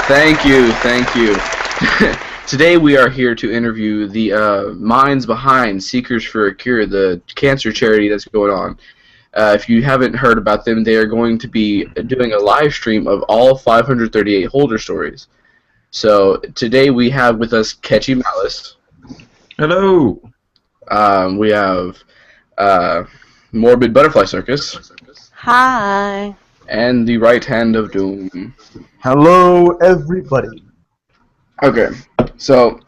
Thank you, thank you. Today we are here to interview the minds behind Seekers for a Cure, the cancer charity that's going on. If you haven't heard about them, they are going to be doing a live stream of all 538 holder stories. So today we have with us Catchy Malice. Hello. We have Morbid Butterfly Circus. Hi. And the Right Hand of Doom. Hello, everybody. Okay, so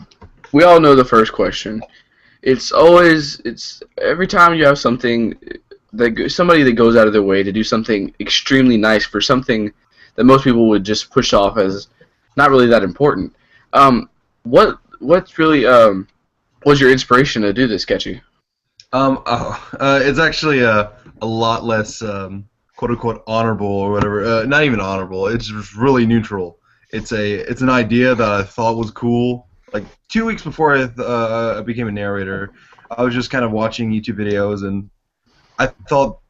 we all know the first question. It's every time you have something somebody that goes out of their way to do something extremely nice for something that most people would just push off as not really that important. What's really was your inspiration to do this, Sketchy? It's actually a lot less quote-unquote honorable or whatever. Not even honorable. It's just really neutral. It's an idea that I thought was cool. Like 2 weeks before I became a narrator, I was just kind of watching YouTube videos, and I thought,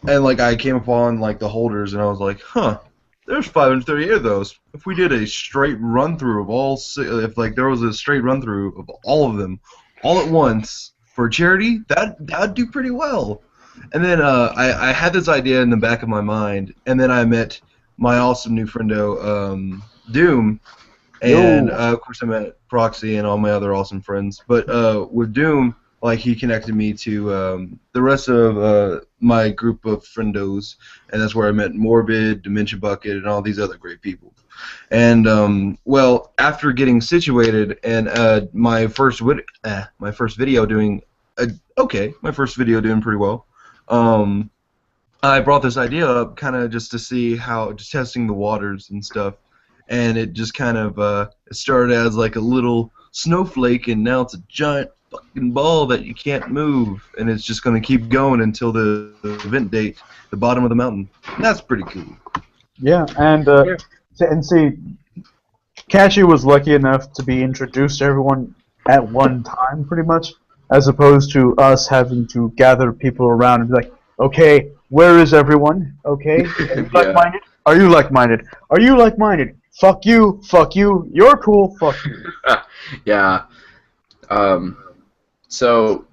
and like I came upon like the holders, and I was like, huh, there's 538 of those. If we did a straight run through of all, if like there was a straight run through of all of them, all at once for charity, that'd do pretty well. And then I had this idea in the back of my mind, and then I met my awesome new friendo, Doom, and of course I met Proxy and all my other awesome friends. But with Doom, like he connected me to the rest of my group of friendos, and that's where I met Morbid, Dementia Bucket, and all these other great people. And well, after getting situated and my first video doing pretty well. I brought this idea up kind of just to see just testing the waters and stuff, and it just kind of it started as like a little snowflake, and now it's a giant fucking ball that you can't move, and it's just going to keep going until the event date, the bottom of the mountain. And that's pretty cool. Yeah, and see, Catchy was lucky enough to be introduced to everyone at one time, pretty much, as opposed to us having to gather people around and be like, okay, where is everyone? Okay, are you like-minded? Are you like-minded? Are you like-minded? Fuck you, you're cool, fuck you. Yeah. So,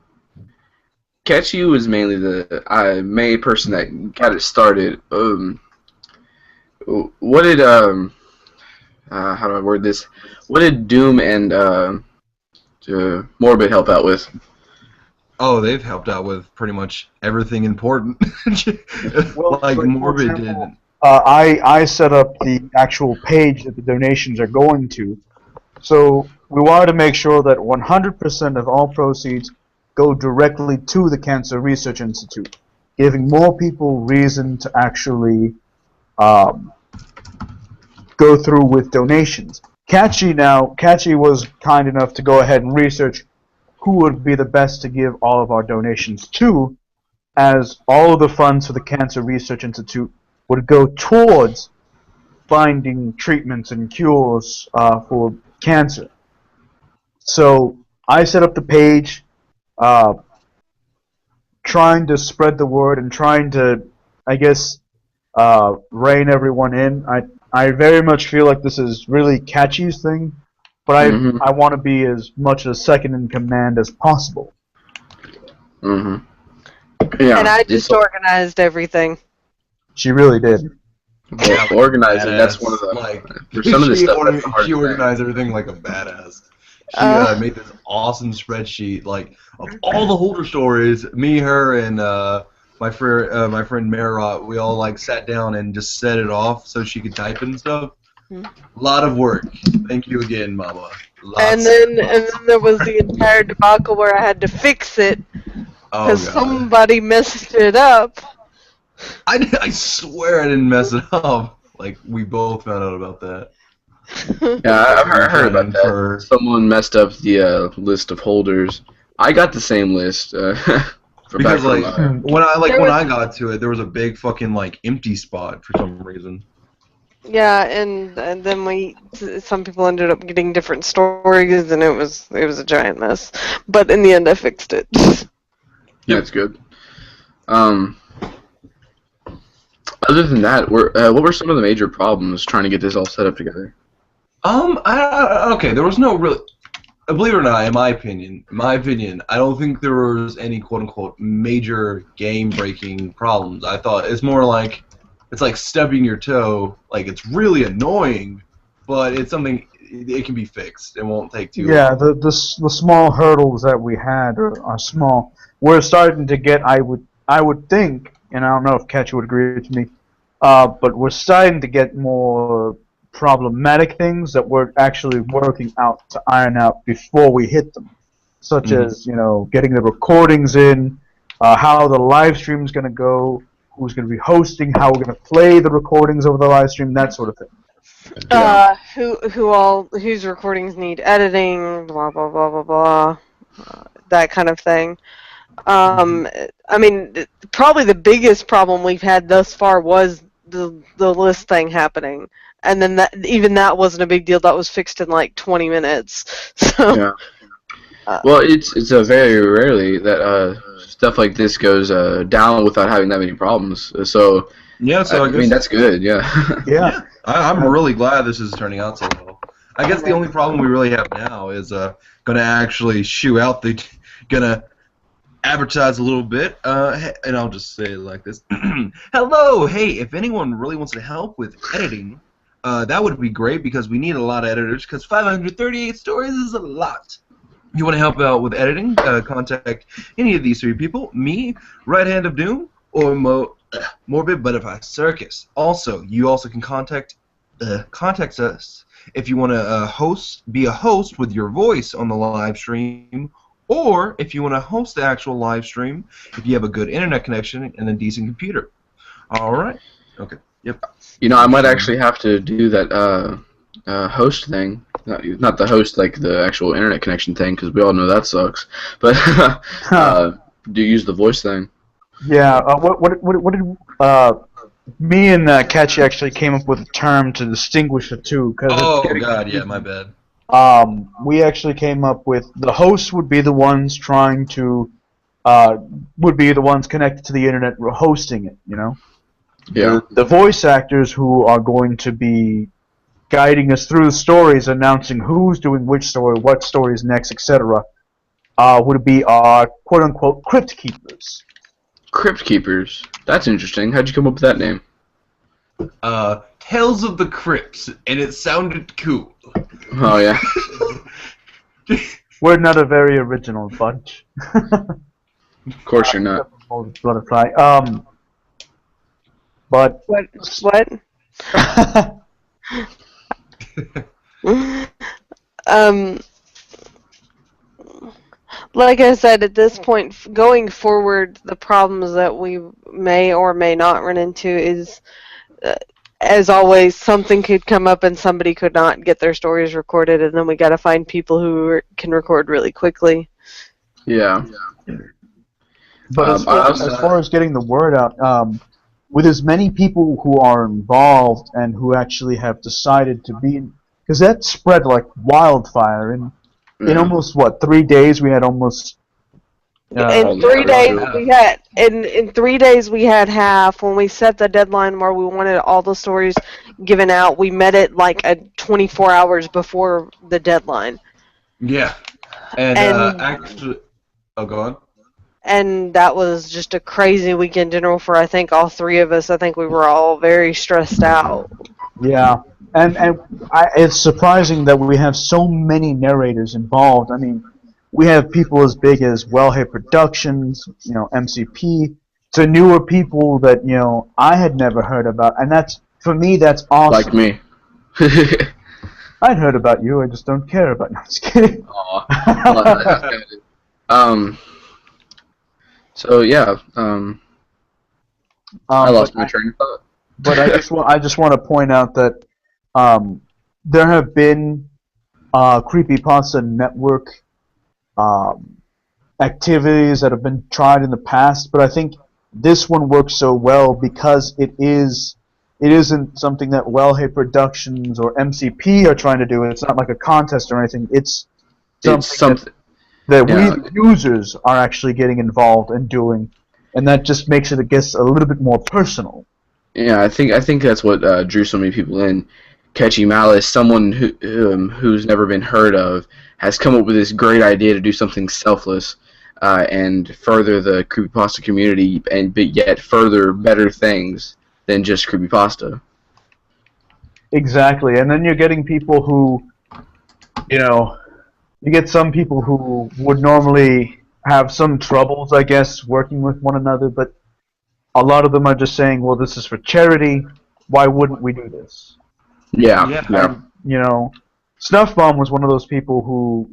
Catchy was mainly the main person that got it started. What did, how do I word this? What did Doom and Morbid help out with? Oh, they've helped out with pretty much everything important. Well, like Morbid example, did. I set up the actual page that the donations are going to, so we wanted to make sure that 100% of all proceeds go directly to the Cancer Research Institute, giving more people reason to actually go through with donations. Catchy was kind enough to go ahead and research who would be the best to give all of our donations to, as all of the funds for the Cancer Research Institute would go towards finding treatments and cures for cancer. So I set up the page, trying to spread the word and trying to, I guess, rein everyone in. I very much feel like this is really Catchy's thing, but I want to be as much a second in command as possible. Yeah. And I just organized everything. She really did. Yeah, organizing. That's one of the for some of the stuff. She organized everything like a badass. She made this awesome spreadsheet, like of all the holder stories. Me, her, and my friend Merit, we all like sat down and just set it off so she could type and stuff. A lot of work. Thank you again, Mama. And then there was the entire debacle where I had to fix it because somebody messed it up. I swear I didn't mess it up. Like, we both found out about that. Yeah, I've heard about that. Someone messed up the list of holders. I got the same list. Because when I got to it, there was a big fucking like empty spot for some reason. Yeah, and then some people ended up getting different stories, and it was a giant mess. But in the end, I fixed it. Yeah, it's good. Other than that, what were some of the major problems trying to get this all set up together? Okay, there was no real. Believe it or not, in my opinion, I don't think there was any quote-unquote major game-breaking problems. I thought it's more like it's like stubbing your toe. Like it's really annoying, but it's something it can be fixed. It won't take too Yeah, long. the small hurdles that we had are small. We're starting to get, I would think, and I don't know if Catch would agree with me, but we're starting to get more problematic things that we're actually working out to iron out before we hit them, such Mhm. as getting the recordings in, how the live stream's going to go, who's going to be hosting, how we're going to play the recordings over the live stream, that sort of thing. Yeah. Whose recordings need editing, blah blah blah blah blah, that kind of thing. Um, I mean, probably the biggest problem we've had thus far was the list thing happening, and then even that wasn't a big deal. That was fixed in like 20 minutes. So, Yeah. Well, it's very rarely that stuff like this goes down without having that many problems. So Yeah, so I I mean guess that's good. Yeah. Yeah. I'm really glad this is turning out so well. I guess the only problem we really have now is gonna actually shoe out the gonna advertise a little bit, and I'll just say it like this. Hello, hey, if anyone really wants to help with editing, that would be great because we need a lot of editors because 538 stories is a lot. You want to help out with editing, contact any of these three people, me, Right Hand of Doom, or Morbid Butterfly Circus. Also, you also can contact us if you want to be a host with your voice on the live stream, or if you want to host the actual live stream, if you have a good internet connection and a decent computer. All right. Okay. Yep. I might actually have to do that host thing. Not the host, like the actual internet connection thing, because we all know that sucks. But do use the voice thing. Yeah. What did me and Catchy actually came up with a term to distinguish the two because Oh God, yeah, my bad. we actually came up with the hosts would be the ones trying to would be the ones connected to the internet hosting it. Yeah. The voice actors who are going to be guiding us through the stories, announcing who's doing which story, what story is next, etc. Would be our quote-unquote crypt keepers. Crypt Keepers. That's interesting. How'd you come up with that name? Tales of the Crypts, and it sounded cool. Oh yeah. We're not a very original bunch. Of course you're not. Butterfly. But what? um, like I said, at this point, going forward, the problems that we may or may not run into is, as always, something could come up and somebody could not get their stories recorded, and then we got to find people who can record really quickly. Yeah. But as far as getting the word out, with as many people who are involved and who actually have decided to be, because that spread like wildfire. In almost 3 days we had almost. In 3 days we had in 3 days we had half. When we set the deadline where we wanted all the stories given out, we met it like 24 hours before the deadline. Yeah, and actually, oh, go on. And that was just a crazy week in general for I think all three of us. I think we were all very stressed out. Yeah, and it's surprising that we have so many narrators involved. I mean, we have people as big as Wellhead Productions, MCP, to newer people that I had never heard about, and for me that's awesome. Like me. I'd heard about you, I just don't care about. No, just kidding. So yeah, I lost my train of thought. But I just want to point out that there have been Creepypasta Network activities that have been tried in the past, but I think this one works so well because it isn't something that Wellhead Productions or MCP are trying to do. It's not like a contest or anything. It's something that we the users are actually getting involved and doing, and that just makes it, I guess, a little bit more personal. Yeah, I think that's what drew so many people in, Catchy Malice, someone who's never been heard of, has come up with this great idea to do something selfless and further the creepypasta community, and but yet further better things than just creepypasta. Exactly, and then you're getting people who, you get some people who would normally have some troubles, I guess, working with one another, but a lot of them are just saying, well, this is for charity, why wouldn't we do this? Yeah. And, Snuff Bomb was one of those people who,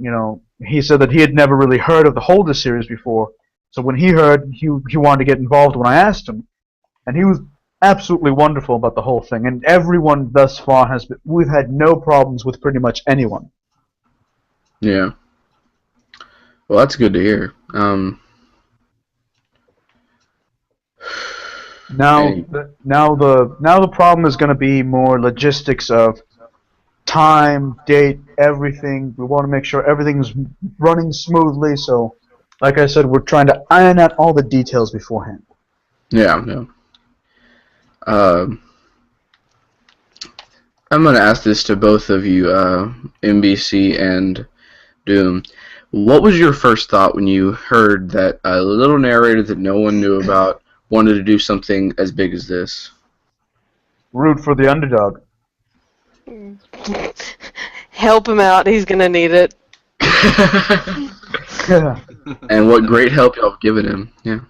he said that he had never really heard of the Holder series before, so when he heard, he wanted to get involved when I asked him, and he was absolutely wonderful about the whole thing, and everyone thus far we've had no problems with pretty much anyone. Yeah. Well, that's good to hear. Now the problem is going to be more logistics of time, date, everything. We want to make sure everything's running smoothly. So, like I said, we're trying to iron out all the details beforehand. Yeah. I'm going to ask this to both of you, MBC and Doom. What was your first thought when you heard that a little narrator that no one knew about wanted to do something as big as this? Root for the underdog. Help him out. He's gonna need it. And what great help y'all have given him. Yeah.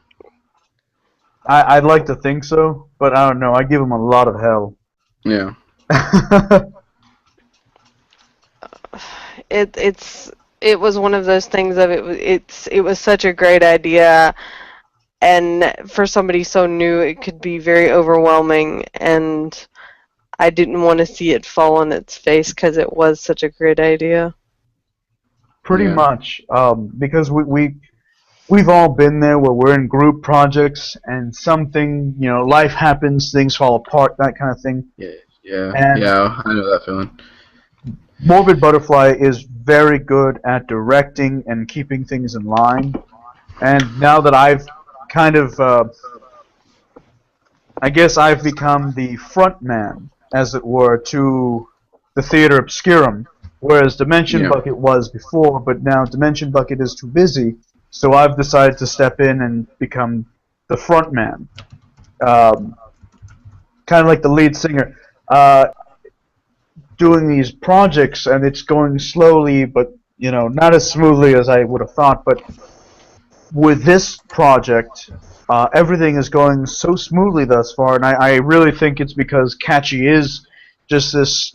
I'd like to think so, but I don't know. I give him a lot of hell. Yeah. It was one of those things of it was such a great idea, and for somebody so new it could be very overwhelming, and I didn't want to see it fall on its face because it was such a great idea. Pretty much, because we've all been there where we're in group projects and something, life happens, things fall apart, that kind of thing. Yeah, and I know that feeling. Morbid Butterfly is very good at directing and keeping things in line. And now that I've kind of, I guess I've become the front man, as it were, to the Theater Obscurum, whereas Dimension Bucket was before, but now Dimension Bucket is too busy, so I've decided to step in and become the front man. Kind of like the lead singer. Doing these projects, and it's going slowly, but not as smoothly as I would have thought. But with this project, everything is going so smoothly thus far, and I really think it's because Catchy is just this,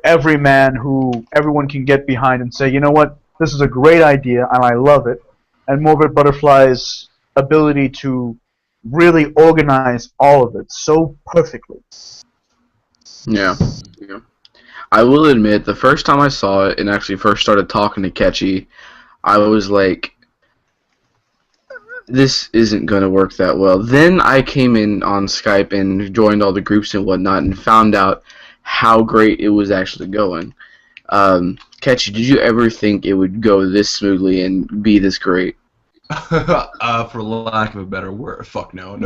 everyman who everyone can get behind and say, you know what, this is a great idea, and I love it. And Morbid Butterfly's ability to really organize all of it so perfectly. Yeah. I will admit, the first time I saw it and actually first started talking to Catchy, I was like, this isn't going to work that well. Then I came in on Skype and joined all the groups and whatnot and found out how great it was actually going. Catchy, did you ever think it would go this smoothly and be this great? For lack of a better word, fuck no.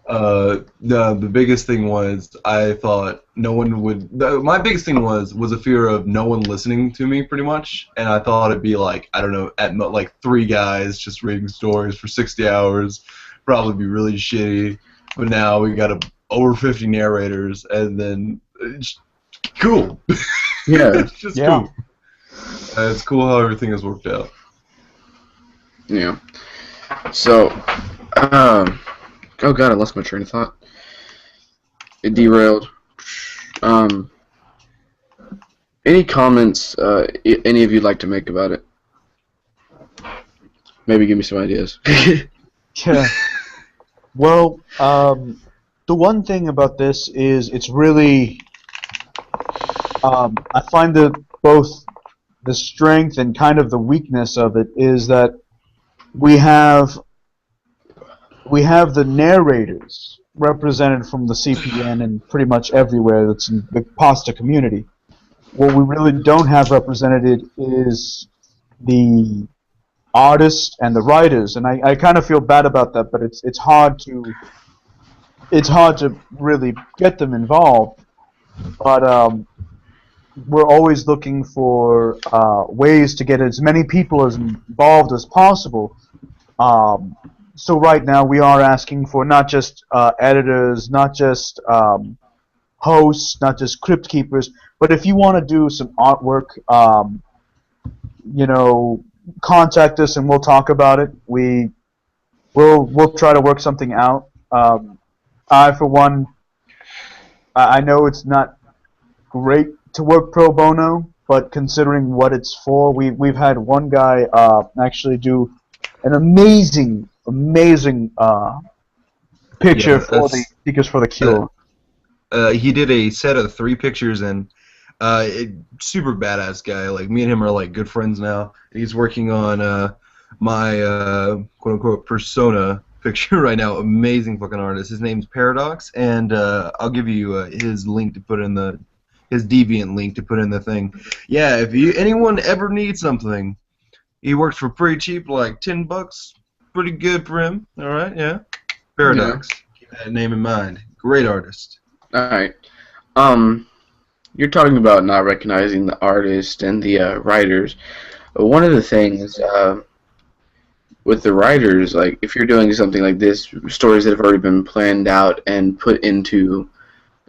The biggest thing was I thought no one would. My biggest thing was a fear of no one listening to me, pretty much, and I thought it'd be like, I don't know, like 3 guys just reading stories for 60 hours, probably be really shitty. But now we got over 50 narrators, and then it's cool. Yeah, it's just cool. It's cool how everything has worked out. Yeah. So, oh god, I lost my train of thought. It derailed. Any comments any of you'd like to make about it? Maybe give me some ideas. Yeah. Well, the one thing about this is it's really, I find that both the strength and kind of the weakness of it is that we have the narrators represented from the CPN and pretty much everywhere that's in the pasta community. What we really don't have represented is the artists and the writers, and I kind of feel bad about that, but it's hard to really get them involved. but we're always looking for ways to get as many people as involved as possible. Um, so right now we are asking for not just editors, not just hosts, not just crypt keepers, but if you want to do some artwork, you know, contact us and we'll talk about it. We'll try to work something out. I for one, I know it's not great to work pro bono, but considering what it's for, we've had one guy actually do an amazing picture for the Seekers for the Cure. He did a set of 3 pictures, and super badass guy. Like, me and him are like good friends now. He's working on my quote unquote persona picture right now. Amazing fucking artist. His name's Paradox, and I'll give you his link to put in the his Deviant link to put in the thing. Yeah, if anyone ever needs something, he works for pretty cheap, like $10. Pretty good for him. All right, yeah. Paradox. Yeah. Keep that name in mind. Great artist. All right. You're talking about not recognizing the artist and the writers. One of the things with the writers, like if you're doing something like this, stories that have already been planned out and put into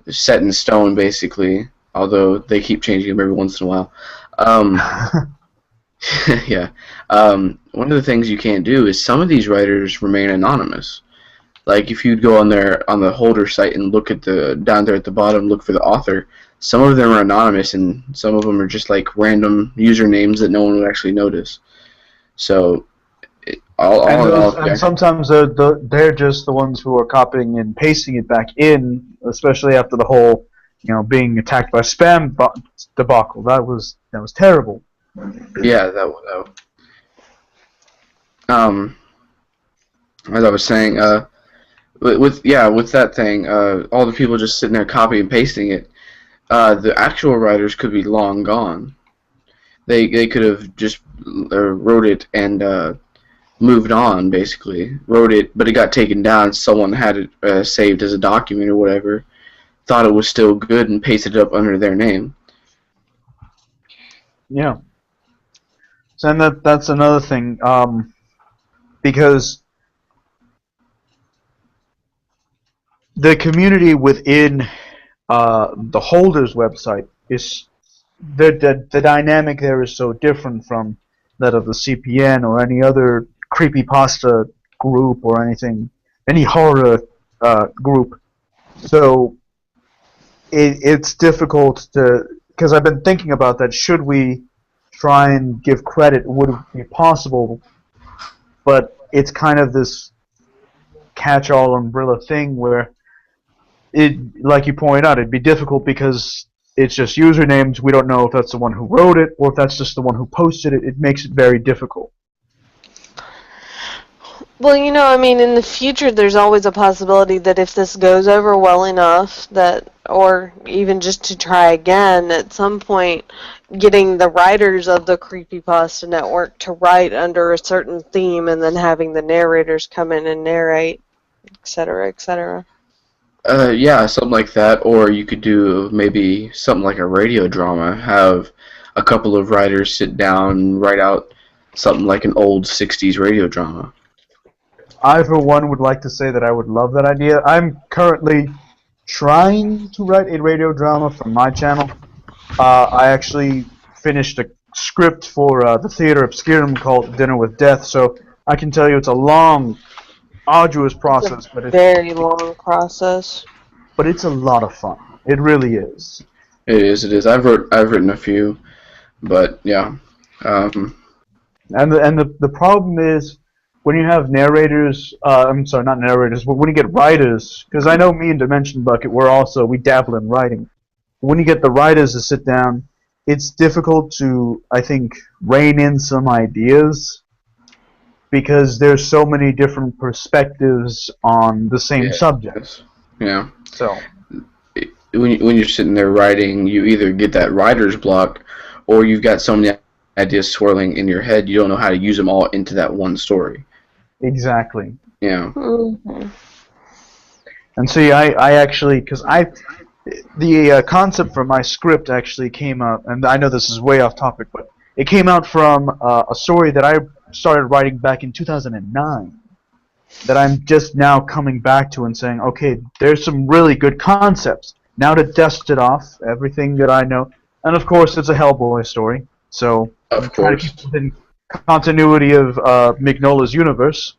set in stone, basically. Although they keep changing them every once in a while. Yeah. One of the things you can't do is some of these writers remain anonymous. Like if you'd go on the holder site and look at down there at the bottom, look for the author. Some of them are anonymous, and some of them are just like random usernames that no one would actually notice. So, and sometimes they're just the ones who are copying and pasting it back in, especially after the whole, being attacked by spam debacle. That was terrible. Yeah, as I was saying, with that thing, all the people just sitting there copying and pasting it. The actual writers could be long gone. They could have just wrote it and moved on, basically. Wrote it, but it got taken down. Someone had it saved as a document or whatever. Thought it was still good and pasted it up under their name. Yeah. So that's another thing, because the community within the holders website is the dynamic there is so different from that of the CPN or any other creepypasta group or anything, any horror group. So it's difficult because I've been thinking about that. Should we try and give credit? Would it be possible? But it's kind of this catch-all umbrella thing where like you pointed out, it'd be difficult because it's just usernames. We don't know if that's the one who wrote it or if that's just the one who posted it. It makes it very difficult. Well, in the future, there's always a possibility that if this goes over well enough, or even just to try again, at some point, getting the writers of the Creepypasta Network to write under a certain theme and then having the narrators come in and narrate, etc., etc. Yeah, something like that, or you could do maybe something like a radio drama. Have a couple of writers sit down and write out something like an old 60s radio drama. I, for one, would like to say that I would love that idea. I'm currently trying to write a radio drama for my channel. I actually finished a script for the Theater Obscurum called Dinner with Death, so I can tell you it's a long, arduous process. It's a very long process. But it's a lot of fun. It really is. It is. I've written a few, but yeah. And the problem is, when you have narrators, I'm sorry, not narrators, but when you get writers, because I know me and Dimension Bucket, we dabble in writing. When you get the writers to sit down, it's difficult to, I think, rein in some ideas, because there's so many different perspectives on the same subject. Yeah. So when you're sitting there writing, you either get that writer's block, or you've got so many ideas swirling in your head, you don't know how to use them all into that one story. Exactly. Yeah. Mm-hmm. And see, I actually, because the concept for my script actually came out, and I know this is way off topic, but it came out from a story that I started writing back in 2009 that I'm just now coming back to and saying, okay, there's some really good concepts. Now to dust it off, everything that I know, and of course it's a Hellboy story, so I'm trying to keep within continuity of Mignola's universe,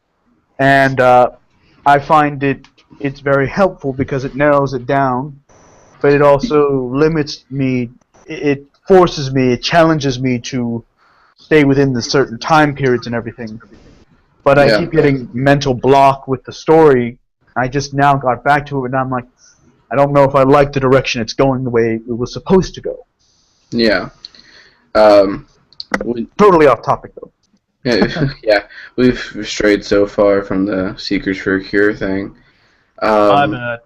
and I find it's very helpful because it narrows it down, but it also limits me. It forces me. It challenges me to stay within the certain time periods and everything. But I keep getting mental block with the story. I just now got back to it, and I'm like, I don't know if I like the direction it's going the way it was supposed to go. Yeah. Totally off topic though. Yeah, we've strayed so far from the Seekers for a Cure thing. My bad.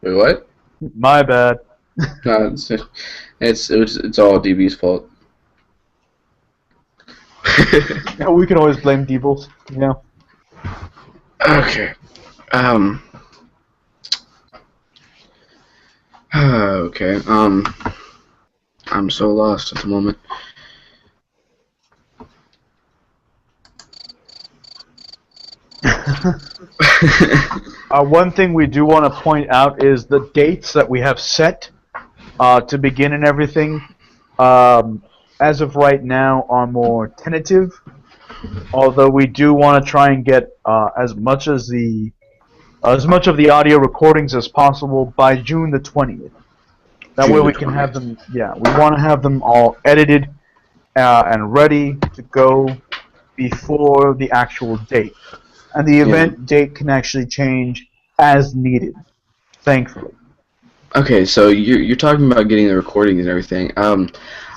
Wait, what? My bad. No, it's all DB's fault. Yeah, we can always blame Deebles, you know. Okay. Okay. I'm so lost at the moment. One thing we do want to point out is the dates that we have set to begin and everything, as of right now, are more tentative. Although we do want to try and get as much of the audio recordings as possible by June the 20th. That way we can have them. Yeah, we want to have them all edited and ready to go before the actual date. And the event date can actually change as needed, thankfully. Okay, so you're talking about getting the recordings and everything.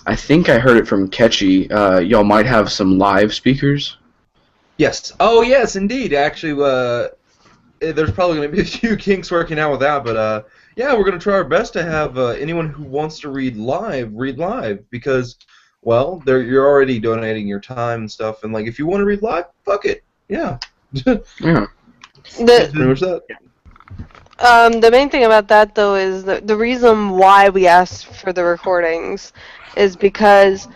I think I heard it from Ketchy. Y'all might have some live speakers. Yes. Oh, yes, indeed. Actually, there's probably going to be a few kinks working out with that, but yeah, we're going to try our best to have anyone who wants to read live, because, well, you're already donating your time and stuff, and like if you want to read live, fuck it. Yeah. Yeah. That's pretty much that. The main thing about that, though, is the reason why we asked for the recordings is because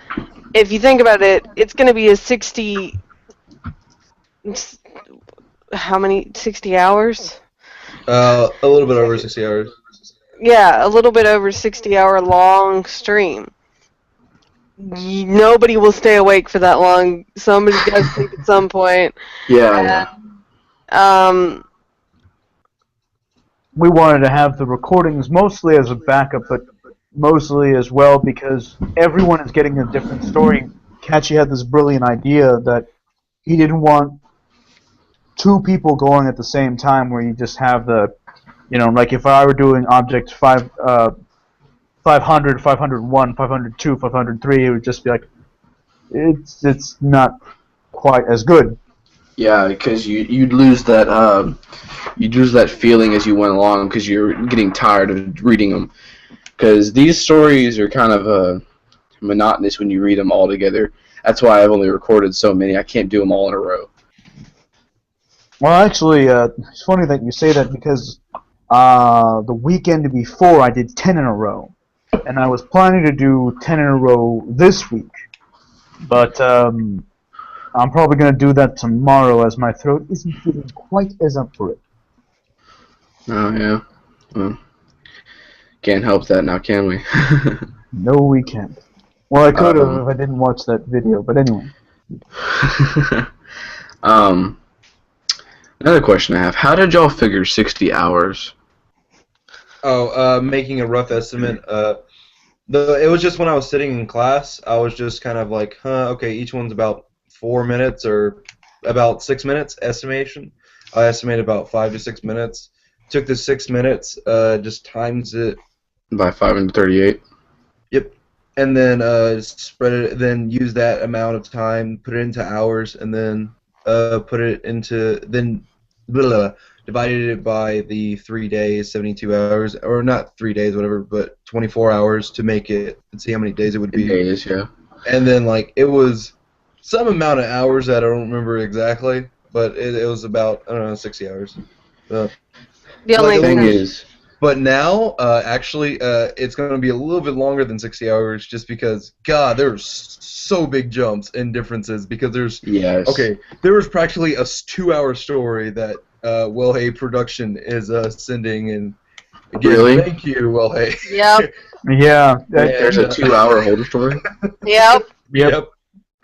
if you think about it, it's going to be a 60... How many? 60 hours? A little bit over 60 hours. Yeah, a little bit over 60-hour long stream. Nobody will stay awake for that long. Somebody does sleep at some point. Yeah. We wanted to have the recordings mostly as a backup, but mostly as well because everyone is getting a different story. Catchy had this brilliant idea that he didn't want two people going at the same time where you just have the, like if I were doing object 500, 501, 502, 503, it would just be like, it's not quite as good. Yeah, because you'd lose that feeling as you went along because you're getting tired of reading them. Because these stories are kind of monotonous when you read them all together. That's why I've only recorded so many. I can't do them all in a row. Well, actually, it's funny that you say that because the weekend before I did 10 in a row. And I was planning to do 10 in a row this week. But I'm probably going to do that tomorrow as my throat isn't feeling quite as up for it. Oh, yeah. Well, can't help that now, can we? No, we can't. Well, I could have if I didn't watch that video, but anyway. Another question I have. How did y'all figure 60 hours? Oh, making a rough estimate. It was just when I was sitting in class, I was just kind of like, okay, each one's about 4 minutes or about 6 minutes estimation. I estimated about 5 to 6 minutes. Took the 6 minutes, just times it by 538. Yep, and then spread it. Then use that amount of time, put it into hours, and then put it into divided it by the 3 days, 72 hours, or not 3 days, whatever, but 24 hours to make it and see how many days it would be. Days, yeah. And then it was some amount of hours that I don't remember exactly, but it was about 60 hours. The only thing is, But now, actually, it's going to be a little bit longer than 60 hours just because, God, there's so big jumps and differences because there's... Yes. Okay, there was practically a 2-hour story that Well Hey Production is sending, and again, Really? thank you, Well Hey. Yep. Yeah. There's a 2-hour holder story. Yep. Yep.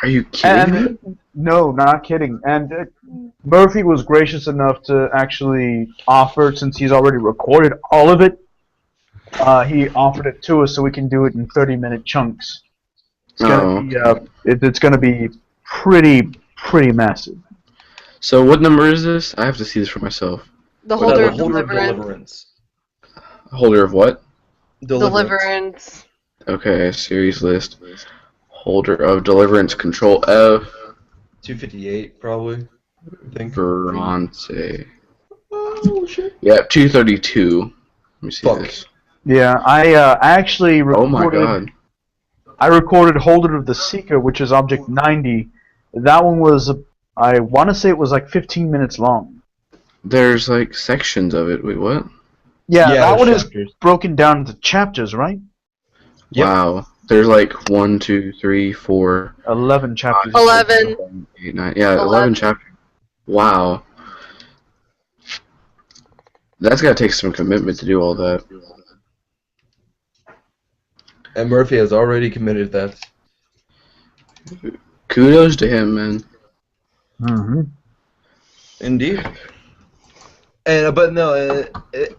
Are you kidding me? And no, not kidding. And Murphy was gracious enough to actually offer, since he's already recorded all of it, he offered it to us so we can do it in 30-minute chunks. It's gonna be pretty massive. So what number is this? I have to see this for myself. The Well, holder the of holder of deliverance. Deliverance. Holder of what? Deliverance. Okay, series list. Holder of Deliverance, Control F. 258, probably. I think. Bronze. Oh, shit. Yep, 232. Let me see Fuck. this. Yeah, I actually recorded. Oh my god. I recorded Holder of the Seeker, which is Object 90. That one was, I want to say it was like 15 minutes long. There's like sections of it. Wait, what? Yeah, that there's one is chapters. broken down into chapters, right? Yep. Wow. There's like 1, 2, 3, 4, 11 chapters. 11. 7, 8, 9. Yeah, 11. 11 chapters. Wow. That's gotta take some commitment to do all that. And Murphy has already committed that. Kudos to him, man. Mm-hmm. Indeed. And but no, I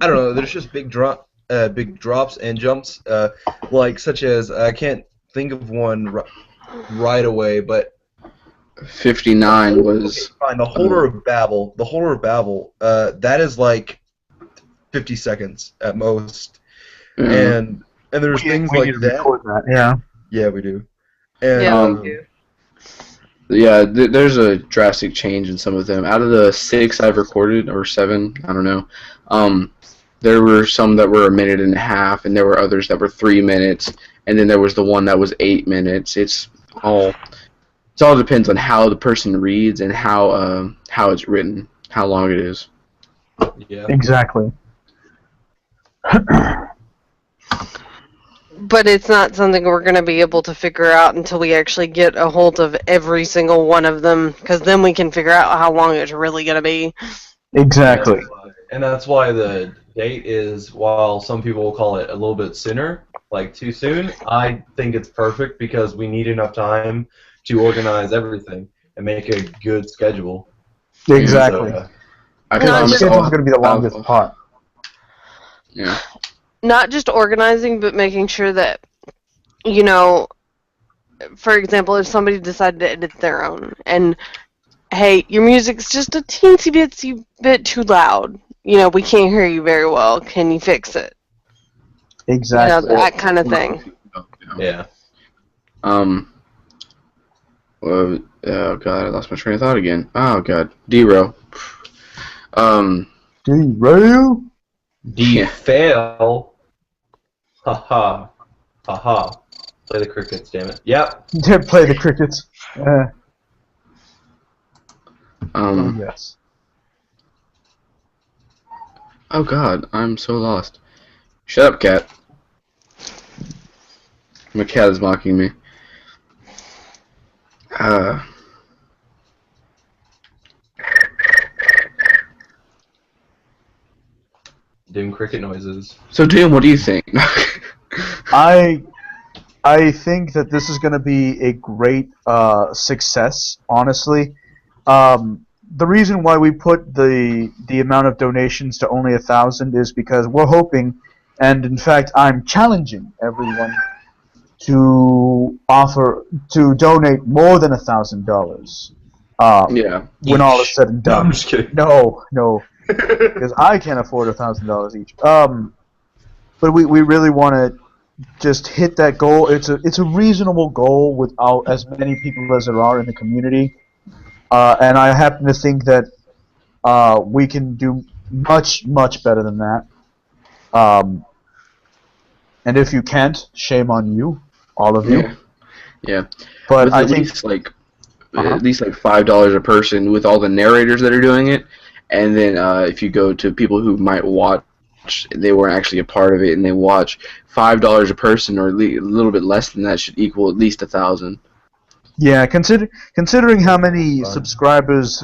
don't know. There's just big drops and jumps, like such as I can't think of one right away, but 59 was... fine. The Holder of Babel. The Holder of Babel. That is like 50 seconds at most, and there's things we like need to that. record that. Yeah. Yeah, we do. And Yeah, we do. Yeah, there's a drastic change in some of them. Out of the 6 I've recorded, or 7, I don't know, there were some that were 1.5 minutes, and there were others that were 3 minutes, and then there was the one that was 8 minutes. It all depends on how the person reads and how it's written, how long it is. yeah. Exactly. But it's not something we're going to be able to figure out until we actually get a hold of every single one of them, because then we can figure out how long it's really going to be. Exactly. And that's why the date is, while some people will call it a little bit sooner, like too soon, I think it's perfect because we need enough time to organize everything and make a good schedule. Exactly. So, I No, can just- This one's going to be the longest part. Yeah. Not just organizing, but making sure that, for example, if somebody decided to edit their own, and, hey, your music's just a teensy bit too loud. We can't hear you very well. Can you fix it? Exactly. That kind of thing. yeah. Well, oh god, I lost my train of thought again. Oh god, D-row. Derail? Yeah. Fail. Haha. Haha. Play the crickets, damn it. Yep. Play the crickets. Yes. Oh god, I'm so lost. Shut up, cat. My cat is mocking me. Doing cricket noises. So, Doom, what do you think? I think that this is going to be a great success, honestly. The reason why we put the amount of donations to only 1,000 is because we're hoping, and in fact I'm challenging everyone to donate more than $1,000. Yeah. When all is said and No, done. I'm just kidding. No, because I can't afford $1,000 each. But we really want to just hit that goal. It's a reasonable goal without as many people as there are in the community, and I happen to think that we can do much better than that. And if you can't, shame on you, all of you. Yeah. But With I at think least like $5 a person with all the narrators that are doing it, and then if you go to people who might watch they weren't actually a part of it, and they watch $5 a person, or a little bit less than that, should equal at least 1,000. Yeah, considering how many subscribers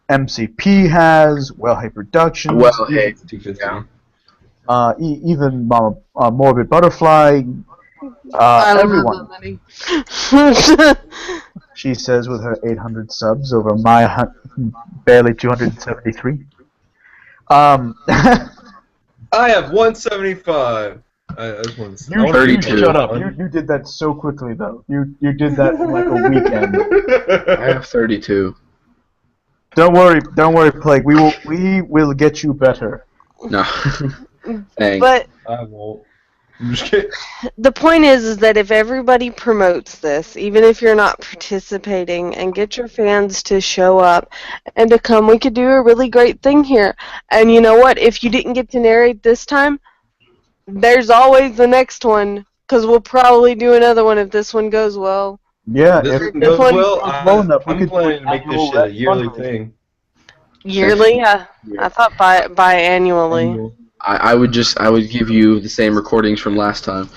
MCP has, Well Hey Productions, Well, hey, 250. yeah. Even Morbid Butterfly, I everyone. love the money. She says with her 800 subs over my barely 273. I have 175. I just want to say. You 32. shut up. You did that so quickly though. You did that in like a weekend. I have 32. Don't worry, Plague. We will get you better. No. Thanks. But I won't. I'm just kidding. the point is that if everybody promotes this, even if you're not participating, and get your fans to show up and to come, we could do a really great thing here. And you know what? If you didn't get to narrate this time, there's always the next one, because we'll probably do another one if this one goes well. Yeah, This if one goes one well. goes well enough, we I'm could do planning to make this annual shit a yearly fundraiser. thing. Yearly? I thought biannually. I would give you the same recordings from last time.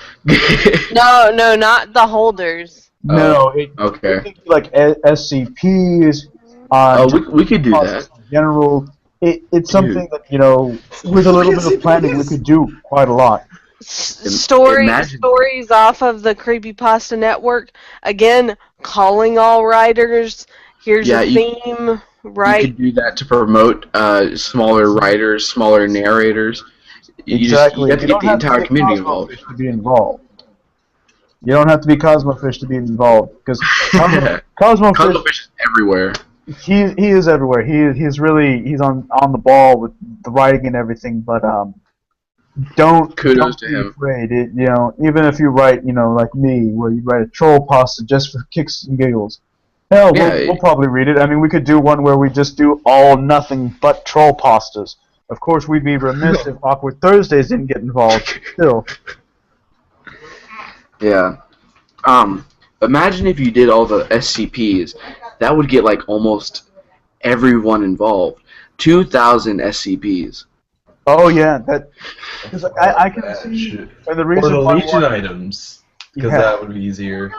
No, not the holders. No, Okay. it could be like SCPs. We could do that. In general, it's something that with a little bit of planning, we could do quite a lot. Stories off of the Creepypasta network. Again, calling all writers. Here's a theme, right? You could do that to promote smaller writers, smaller narrators. Exactly. You have to get the entire community involved. To be involved. You don't have to be Cosmofish to be involved, because Cosmofish is everywhere. He is everywhere. He's on the ball with the writing and everything. But don't to be him. afraid. Even if you write, like me, where you write a troll pasta just for kicks and giggles. Hell, we'll probably read it. I mean, we could do one where we just do all nothing but troll pastas. Of course, we'd be remiss if Awkward Thursdays didn't get involved. Still. Yeah. Imagine if you did all the SCPs. That would get like almost everyone involved. 2,000 SCPs. Oh yeah, because I can see, and the reason or the why Legion items, because that would be easier.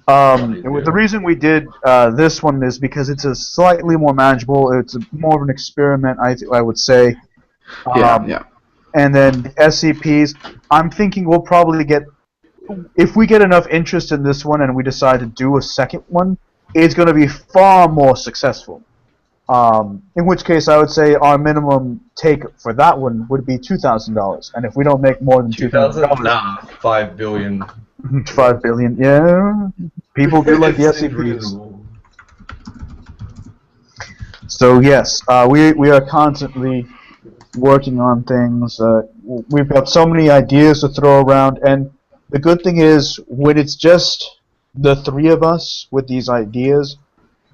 The reason we did this one is because it's a slightly more manageable. It's more of an experiment, I would say. Yeah. And then the SCPs, I'm thinking we'll probably get, if we get enough interest in this one and we decide to do a second one, it's going to be far more successful. In which case, I would say our minimum take for that one would be $2,000, and if we don't make more than $2,000, nah, 5 billion. 5 billion, yeah. People do like the SCPs. So yes, we are constantly working on things. We've got so many ideas to throw around, and the good thing is when it's just the three of us with these ideas,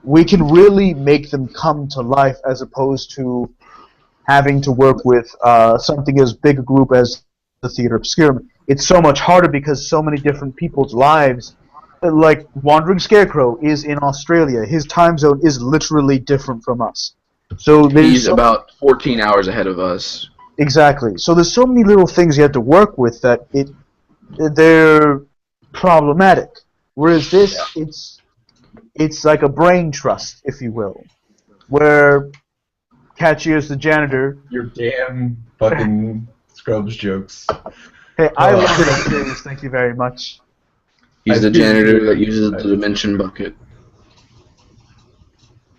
we can really make them come to life as opposed to having to work with something as big a group as the Theater Obscure. It's so much harder because so many different people's lives, like Wandering Scarecrow is in Australia. His time zone is literally different from us. So he's about 14 hours ahead of us. Exactly. So there's so many little things you have to work with that they're problematic. Whereas this, it's like a brain trust, if you will, where Catchy is the janitor. Your damn fucking Scrubs jokes. Hey, I love it series. Thank you very much. He's the janitor that uses the dimension bucket.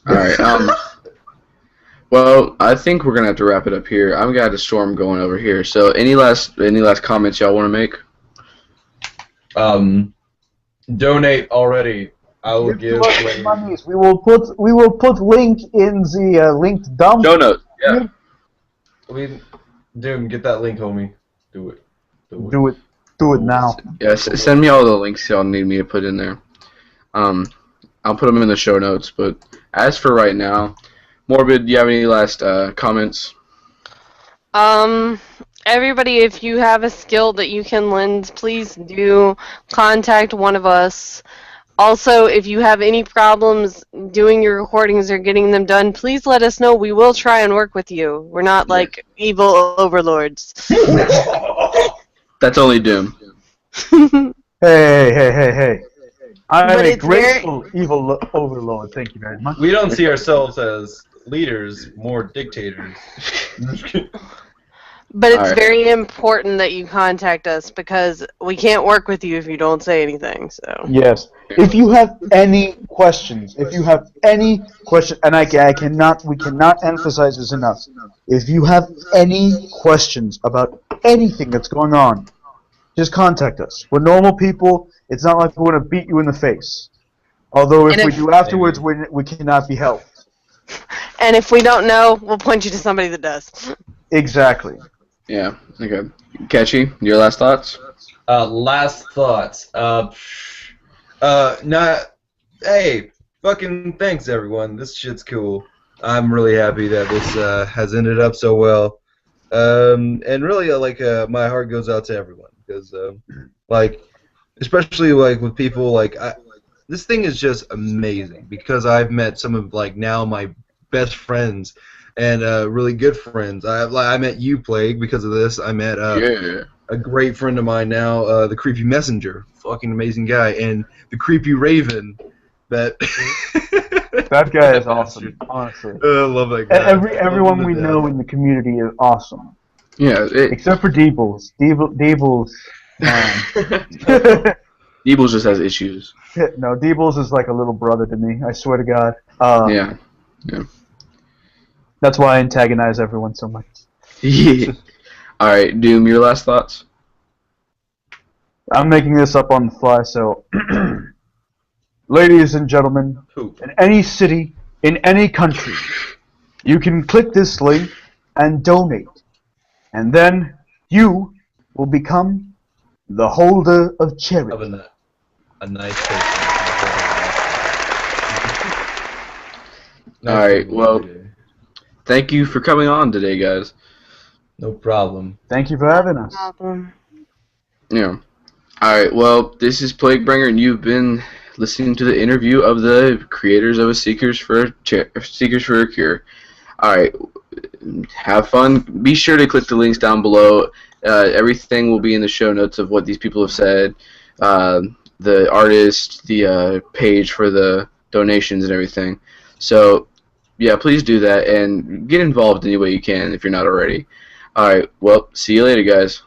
All right. Well, I think we're gonna have to wrap it up here. I've got a storm going over here. So, any last comments y'all want to make? Donate already. I will give. Monies. We will put link in the linked dump. Show notes. Yeah. Doom, get that link, homie. Do it. Do it now. Yes. Send me all the links y'all need me to put in there. I'll put them in the show notes. But as for right now, Morbid, do you have any last comments? Everybody, if you have a skill that you can lend, please do contact one of us. Also, if you have any problems doing your recordings or getting them done, please let us know. We will try and work with you. We're not like evil overlords. That's only Doom. Hey. I'm But a it's very- graceful evil overlord. Thank you very much. We don't see ourselves as leaders, more dictators. But it's Alright. very important that you contact us because we can't work with you if you don't say anything. So Yes. If you have any questions, and we cannot emphasize this enough. If you have any questions about anything that's going on, just contact us. We're normal people. It's not like we want to beat you in the face. Although if we do afterwards, we cannot be helped. and if we don't know, we'll point you to somebody that does. Exactly. Yeah. Okay. Catchy, your last thoughts? Last thoughts. Hey, fucking thanks everyone. This shit's cool. I'm really happy that this has ended up so well. And really, my heart goes out to everyone because, especially with people this thing is just amazing because I've met some of now my best friends and really good friends. I met you, Plague, because of this. I met a great friend of mine now, the Creepy Messenger, fucking amazing guy, and the Creepy Raven. That guy is awesome, honestly. I love that guy. Everyone we know in the community is awesome. Yeah. Except for Deebles. Deebles. Deebles just has issues. No, Deebles is like a little brother to me. I swear to God. Yeah. That's why I antagonize everyone so much. Yeah. All right, Doom, your last thoughts? I'm making this up on the fly, so ladies and gentlemen, in any city, in any country, you can click this link and donate. And then you will become the holder of charity. Of a nice person. All right, well, thank you for coming on today, guys. No problem. Thank you for having us. Yeah. All right, well, this is Plaguebringer, and you've been listening to the interview of the creators of Seekers for a Cure. All right, have fun. Be sure to click the links down below. Everything will be in the show notes of what these people have said. The artist, the page for the donations and everything. So, yeah, please do that and get involved any way you can if you're not already. All right, well, see you later, guys.